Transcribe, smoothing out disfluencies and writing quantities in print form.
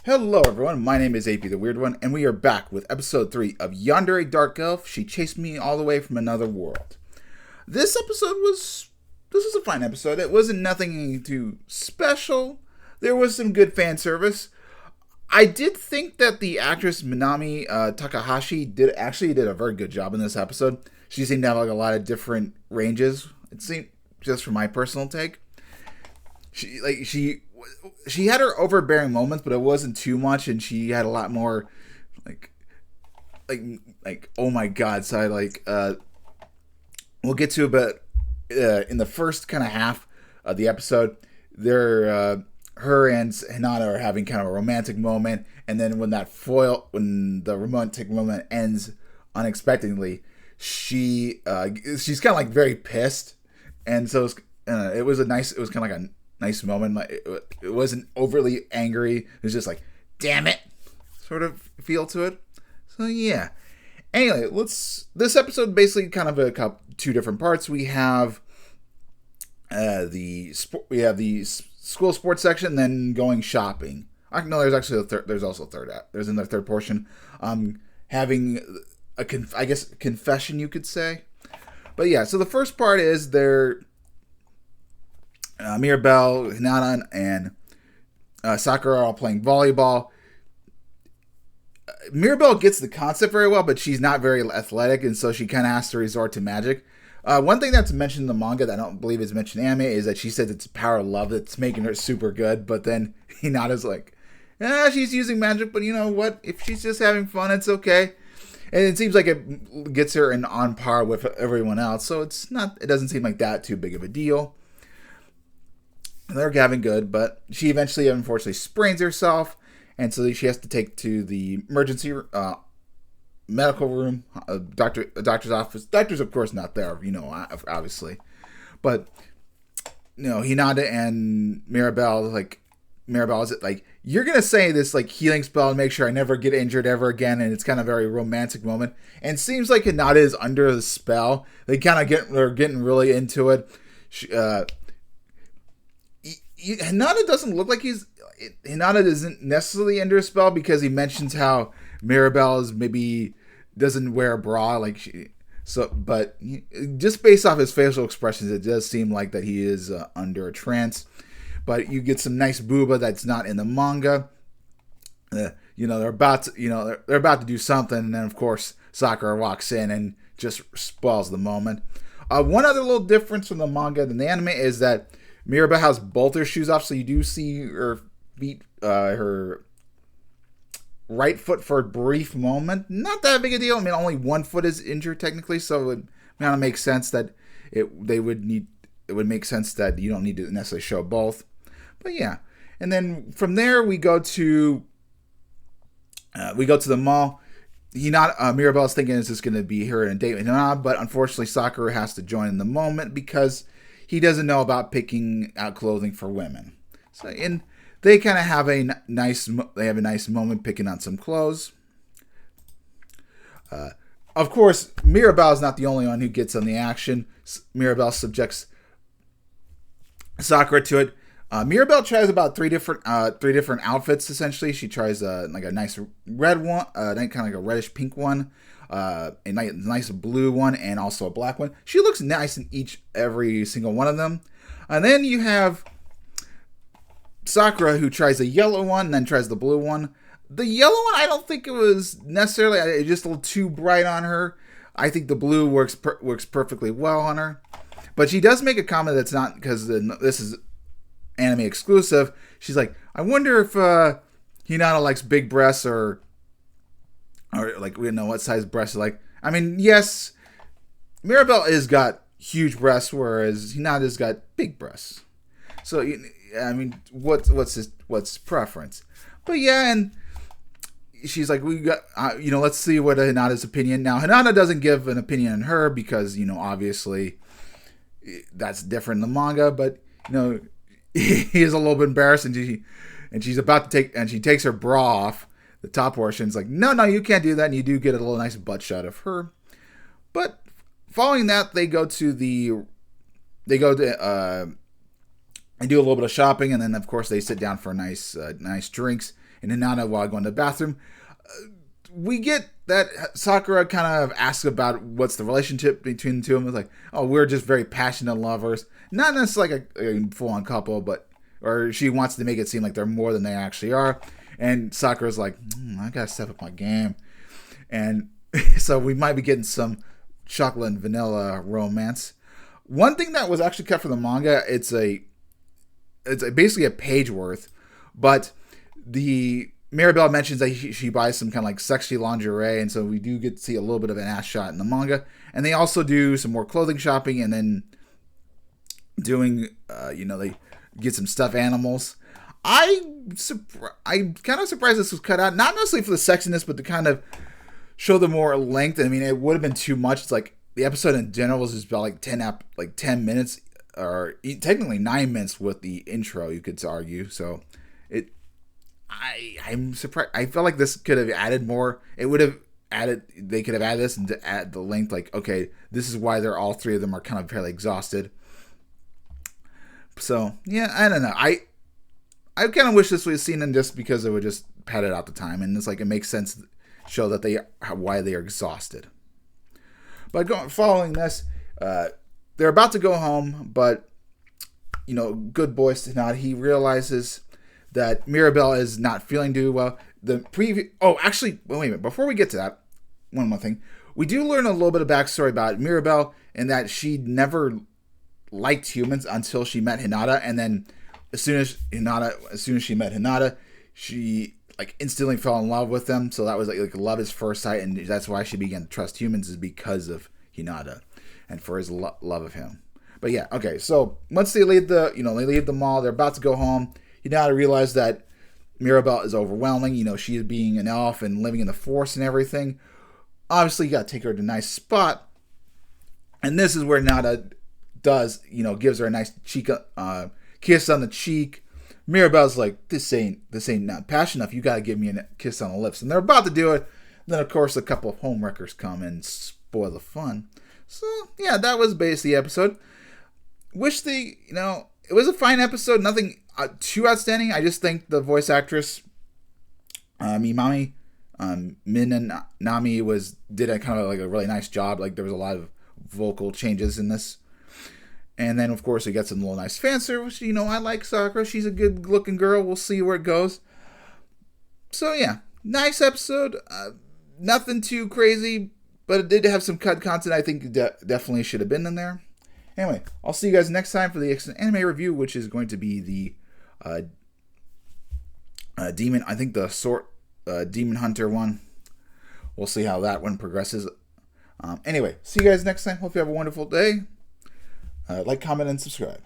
Hello everyone, my name is AP the Weird One, and we are back with episode 3 of Yandere Dark Elf. She chased me all the way from another world. This was a fine episode. It wasn't nothing too special. There was some good fan service. I did think that the actress Minami Takahashi did a very good job in this episode. She seemed to have like a lot of different ranges. It seemed, just from my personal take, she had her overbearing moments, but it wasn't too much, and she had a lot more like oh my god. So we'll get to it, but in the first kind of half of the episode, her and Hinata are having kind of a romantic moment, and then when the romantic moment ends unexpectedly, she's kind of like very pissed, and so it was kind of like a nice moment. It wasn't overly angry. It was just like, damn it, sort of feel to it. So yeah. Anyway, this episode basically kind of two different parts. We have the school sports section, then going shopping. No, there's actually there's also a third act. There's in the third portion, having a confession, you could say. But yeah, so the first part is Mirabelle, Hinata, and Sakura are all playing volleyball. Mirabelle gets the concept very well, but she's not very athletic, and so she kind of has to resort to magic. One thing that's mentioned in the manga that I don't believe is mentioned in anime is that she said it's power of love that's making her super good, but then Hinata's like, she's using magic, but you know what? If she's just having fun, it's okay. And it seems like it gets her on par with everyone else, so it doesn't seem like that too big of a deal. They're having good, but she eventually, unfortunately, sprains herself, and so she has to take to the emergency medical room, doctor's office. Doctor's, of course, not there, obviously. But, Hinata and Mirabelle is like, you're going to say this, like, healing spell and make sure I never get injured ever again, and it's kind of a very romantic moment. And it seems like Hinata is under the spell. They're getting really into it. Hinata doesn't look like Hinata isn't necessarily under a spell, because he mentions how Mirabelle maybe doesn't wear a bra, but just based off his facial expressions, it does seem like that he is under a trance. But you get some nice booba that's not in the manga. They're about to do something, and then of course Sakura walks in and just spoils the moment. One other little difference from the manga than the anime is that Mirabelle has both her shoes off, so you do see her feet, her right foot for a brief moment. Not that big a deal. I mean, only one foot is injured technically, so it kind of makes sense that it would make sense that you don't need to necessarily show both. But yeah, and then from there we go to the mall. Mirabelle's thinking it's just going to be her and a date with Hinata, but unfortunately Sakura has to join in the moment because he doesn't know about picking out clothing for women. So, and they kind of have a nice moment picking out some clothes. Of course, Mirabelle is not the only one who gets on the action. Mirabelle subjects Sakura to it. Mirabelle tries about three different outfits. Essentially, she tries a nice red one, kind of like a reddish pink one, a nice blue one, and also a black one. She looks nice in every single one of them. And then you have Sakura, who tries a yellow one and then tries the blue one. The yellow one, I don't think it was necessarily just a little too bright on her. I think the blue works perfectly well on her. But she does make a comment that's not, because this is anime exclusive. She's like, I wonder if Hinata likes big breasts or like, we don't know what size breasts are like. I mean, yes, Mirabelle has got huge breasts, whereas Hinata's got big breasts. So, I mean, what's preference? But yeah, and she's like, we got, let's see what Hinata's opinion. Now, Hinata doesn't give an opinion on her because, obviously that's different in the manga, but, he is a little bit embarrassed, and she's about to she takes her bra off, the top portion. It's like, no, you can't do that, and you do get a little nice butt shot of her. But following that, they go to and do a little bit of shopping, and then of course they sit down for nice drinks. and Hinata while going to the bathroom. We get that Sakura kind of asks about what's the relationship between the two of them. It's like, oh, we're just very passionate lovers. Not necessarily like a full-on couple, or she wants to make it seem like they're more than they actually are. And Sakura's like, I gotta step up my game. And so we might be getting some chocolate and vanilla romance. One thing that was actually cut from the manga, it's basically a page worth, but the Mirabelle mentions that she buys some kind of like sexy lingerie, and so we do get to see a little bit of an ass shot in the manga. And they also do some more clothing shopping, and then doing, they get some stuffed animals. I'm kind of surprised this was cut out, not necessarily for the sexiness, but to kind of show the more length. I mean, it would have been too much. It's like the episode in general was just about like 10 minutes, or technically 9 minutes with the intro, you could argue. So I'm surprised. I felt like this could have added more. They could have added this and to add the length, like, okay, this is why all three of them are kind of fairly exhausted. So yeah, I don't know. I kind of wish this was seen in just because it would just padded out the time, and it's like it makes sense to show that why they are exhausted. But following this, they're about to go home, but good boy Hinata, he realizes that Mirabelle is not feeling too well. Wait a minute. Before we get to that, one more thing. We do learn a little bit of backstory about Mirabelle, and that she never liked humans until she met Hinata, and then as soon as she met Hinata, she like instantly fell in love with them. So that was like love at first sight, and that's why she began to trust humans, is because of Hinata and for his love of him. But yeah, okay. So once they leave the mall, they're about to go home. Hinata realized that Mirabelle is overwhelming. She being an elf and living in the forest and everything. Obviously, you got to take her to a nice spot, and this is where Hinata gives her a nice kiss on the cheek. Mirabelle's like, this ain't not passion enough. You got to give me a kiss on the lips, and they're about to do it. Then, of course, a couple of homewreckers come and spoil the fun. So yeah, that was basically the episode. It was a fine episode. Nothing too outstanding. I just think the voice actress, Minami did a kind of like a really nice job. Like there was a lot of vocal changes in this. And then, of course, we got some little nice fan service. I like Sakura. She's a good-looking girl. We'll see where it goes. So, yeah. Nice episode. Nothing too crazy, but it did have some cut content I think definitely should have been in there. Anyway, I'll see you guys next time for the anime review, which is going to be the Demon... I think the Demon Hunter one. We'll see how that one progresses. Anyway, see you guys next time. Hope you have a wonderful day. Like, comment, and subscribe.